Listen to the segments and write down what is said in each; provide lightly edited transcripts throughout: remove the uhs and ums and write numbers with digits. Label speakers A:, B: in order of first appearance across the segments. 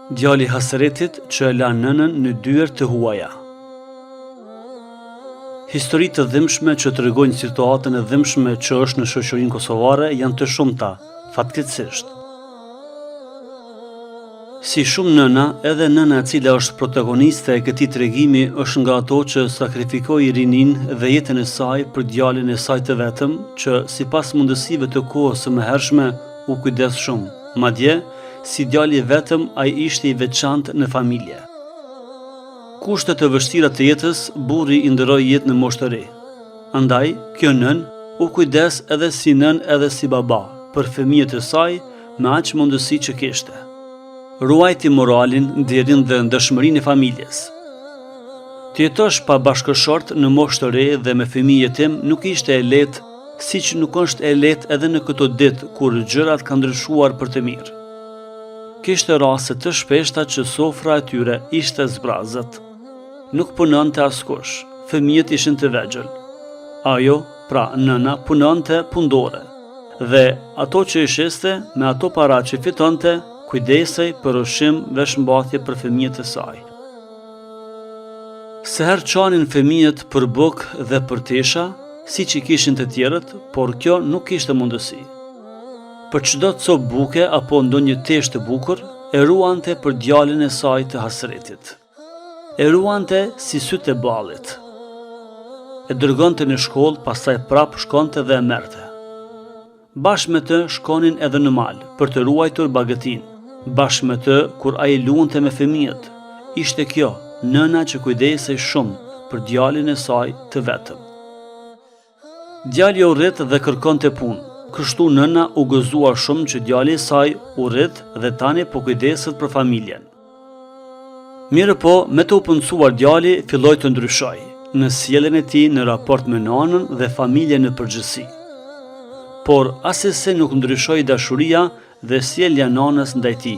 A: Djali i Hasretit që e la nënën në dyer të huaja. Histori të dhimbshme që tregojnë situatën e dhimbshme që është në shoqërinë kosovare janë të shumta, fatkeqësisht. Si shumë nëna, edhe nëna e cila është protagoniste e këtij tregimi është nga ato që sakrifikoi rininë dhe jetën e saj për djalin e saj të vetëm, që sipas mundësive të kohës së mëhershme u kujdes shumë. Madje, si djali i vetëm, ai ishte i veçantë në familje. Kushtet të vështira të jetës, burri i ndroi jetë në moshë të re. Andaj, kjo nën u kujdes edhe si nën edhe si baba për fëmijët e saj me aq mundësi që kishte. Ruajti moralin, nderin dhe ndëshmërinë e familjes. Të jetosh pa bashkëshort në moshë të re dhe me fëmijë jetim nuk ishte e lehtë, siç nuk është e lehtë edhe në këto ditë kur gjërat kanë ndryshuar për të mirë. Kishte raste të shpeshta që sofra e tyre ishte zbrazët. Nuk punonte askush, fëmijët ishin të vegjël. Ajo, pra nëna, punonte pundore. Dhe ato që i shiste, me ato para që fitonte, kujdesej për ushqim, veshmbathje për fëmijët e saj. Seher qanin fëmijët për bukë dhe për tesha, siç i kishin të tjerët, por kjo nuk kishte mundësi. Për çdo copë buke apo ndonjë teshë të bukur, e ruante për djalin e saj të Hasretit. E ruante si sytë e ballit. E dërgonte në shkollë, pastaj prap shkonte dhe e merrte. Bashkë me të shkonin edhe në mal për të ruajtur bagëtin. Bashkë me të, kur ai luante me fëmijët, ishte kjo, nëna që kujdesej shumë për djalin e saj të vetëm. Djali u rrit dhe kërkonte punë, kështu nëna u gëzuar shumë që djali i saj u rrit dhe tani po kujdeset për familjen. Mirë po, me të u punësuar djali filloi të ndryshoj në sjelljen e tij në raport me nanën dhe familjen në përgjithësi. Por asesi nuk ndryshoi dashuria dhe sjellja nanës ndaj tij.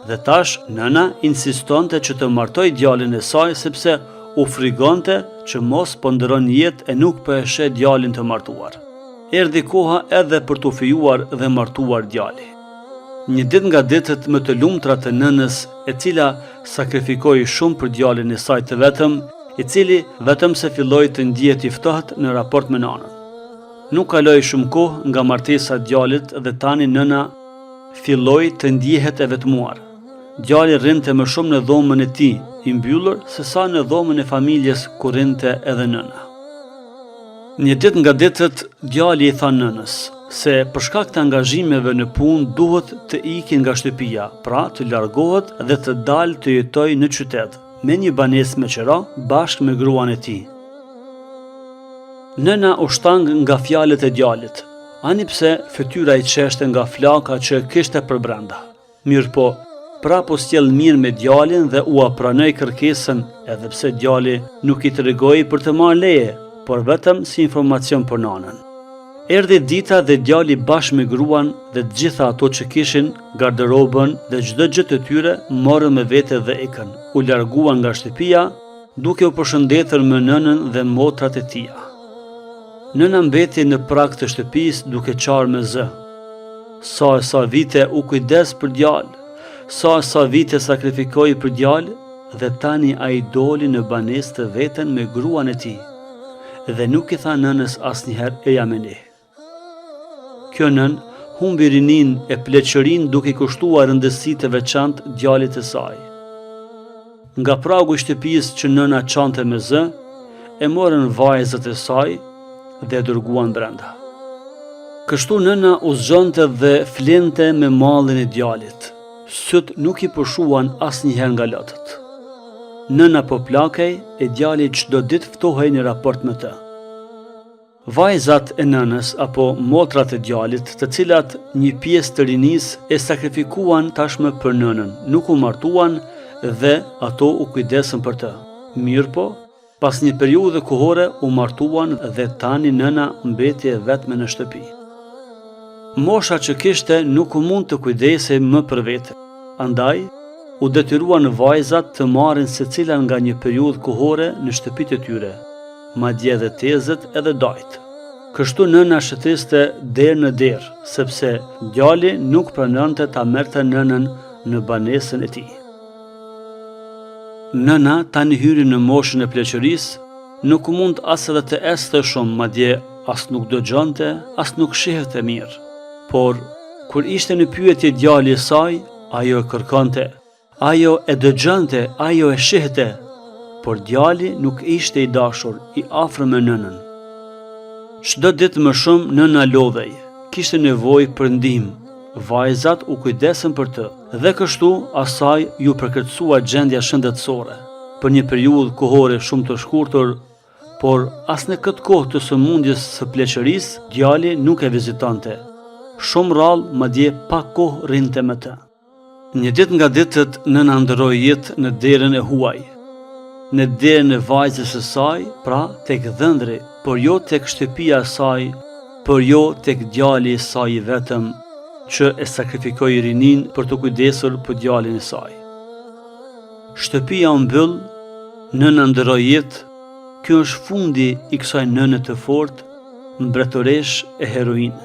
A: Dhe tash nëna insistonte që të martoj djalin e saj sepse u frigonte që mos po ndron jetë e nuk po e sheh djalin të martuar. Erdhi koha edhe për të fijuar dhe martuar djali. Një ditë nga ditët më të lumtura të nënës, e cila sakrifikoi shumë për djalin e saj të vetëm, i cili vetëm se filloi të ndihet i ftohtë në raport me nanën. Nuk kaloi shumë kohë nga martesa e djalit dhe tani nëna filloi të ndihet e vetmuar. Djali rrinte më shumë në dhomën e tij, i mbyllur, sesa në dhomën e familjes ku rrinte edhe nëna. Një ditë nga ditët, djali i tha nënës se për shkak të angazhimeve në punë duhet të ikë nga shtëpia, pra të largohet dhe të dalë të jetojë në qytet, me një banesë me qira bashkë me gruan e tij. Nëna u shtang nga fjalët e djalit, ani pse fytyra i qeshte nga flaka që kishte për brenda. Mirë po, prap u sjell mirë me djalin dhe u pranoi kërkesën, edhe pse djali nuk i tregoi për të marrë leje, por vetëm si informacion për nanën. Erdhi dita dhe djali bashkë me gruan dhe të gjitha ato që kishin, garderobën dhe çdo gjë të tyre morën me vete dhe ikën. U larguan nga shtëpia, duke u përshëndetur me nënën dhe motrat e tija. Nëna mbeti në prag të shtëpisë duke qarë me zë. Sa vite u kujdes për djalë, sa vite sakrifikoi për djalë, dhe tani ai doli në banesë të veten me gruan e tij. Dhe nuk i tha nënës asnjëherë e jam e ne. Kjo nën humbi rinin e pleqërin duke i kushtuar rëndësi të veçantë djalit të saj. Nga pragu i shtëpisë që nëna çante me zë, e morën vajzat e saj dhe dërguan brenda. Kështu nëna u zgjonte dhe flinte me mallin e djalit. Syt nuk i pushuan asnjëherë nga lotët. Nëna po plakej e djali çdo ditë ftohej në raport me të. Vajzat e nënës apo motrat e djalit, të cilat një pjesë të rinisë e sakrifikuan tashmë për nënën, nuk u martuan dhe ato u kujdesën për të. Mirë po, pas një periudhe kohore u martuan dhe tani nëna mbeti e vetme në shtëpi. Mosha që kishte nuk u mund të kujdesej më për vete. Andaj, u detyruan vajzat të marrin secila nga një periudhë kohore në shtëpitë e tyre, madje edhe tezët edhe dajt. Kështu nëna shëtiste derë në derë, sepse djali nuk pranonte ta merrte nënën në banesën e tij. Nëna tani hyri në moshën e pleqërisë, nuk mund as edhe të este shumë, madje as nuk dëgjonte, as nuk shihte mirë. Por kur ishte në pyetje djali i saj, ajo e kërkonte, ajo e dëgjonte, ajo e shihte, por djali nuk ishte i dashur, i afër me nënën. Çdo ditë më shumë nëna lodhej, kishte nevojë për ndihmë. Vajzat u kujdesën për të dhe kështu asaj ju përkërcua gjendja shëndetësore. Për një periudhë kohore shumë të shkurtër, por as në këtë kohë të sëmundjes së pleqërisë, djali nuk e vizitonte. Shumë rrallë, madje pa kohë rrinte me të. Një ditë nga ditët nëna ndroi jetë në derën e huaj. Në derën e vajzës së saj, pra tek dhëndri, por jo tek shtëpia e saj, por jo tek djali i saj i vetëm, që e sakrifikoi rinin për të kujdesur për djalin e saj. Shtëpia u mbyll, nëna ndroi jetë. Ky është fundi i kësaj nëne të fortë, mbretëresh e heroinë.